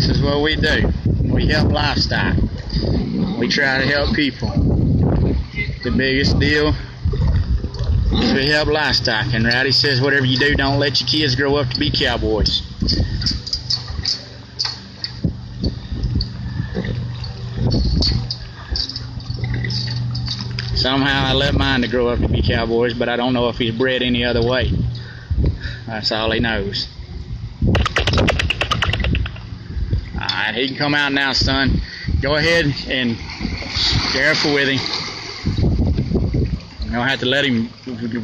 This is what we do. We help livestock. We try to help people. The biggest deal is we help livestock. And Rowdy says, whatever you do, don't let your kids grow up to be cowboys. Somehow I let mine to grow up to be cowboys, but I don't know if he's bred any other way. That's all he knows. Alright, he can come out now, son. Go ahead and careful with him. You're going to have to let him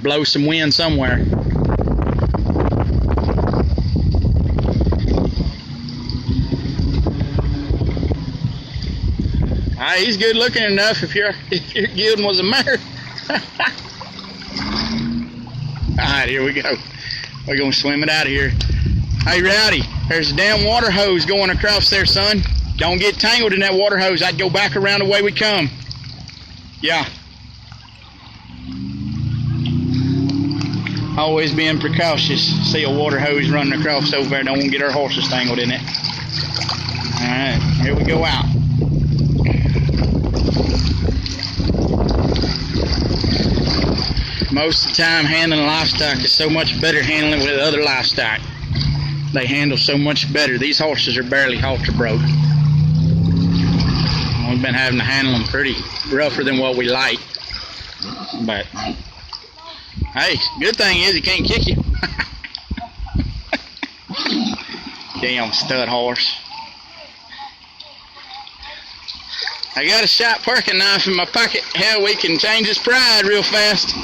blow some wind somewhere. Alright, he's good looking enough if your gelding was a mare. Alright, here we go. We're going to swim it out of here. Hey, Rowdy, there's a damn water hose going across there, son. Don't get tangled in that water hose. I'd go back around the way we come. Yeah. Always being precautious. See a water hose running across over there. Don't want to get our horses tangled in it. Alright, here we go out. Most of the time, handling livestock is so much better handling with other livestock. They handle so much better. These horses are barely halter broke. We've been having to handle them pretty rougher than what we like. But, hey, good thing is he can't kick you. Damn stud horse. I got a sharp parking knife in my pocket. Hell, we can change his pride real fast.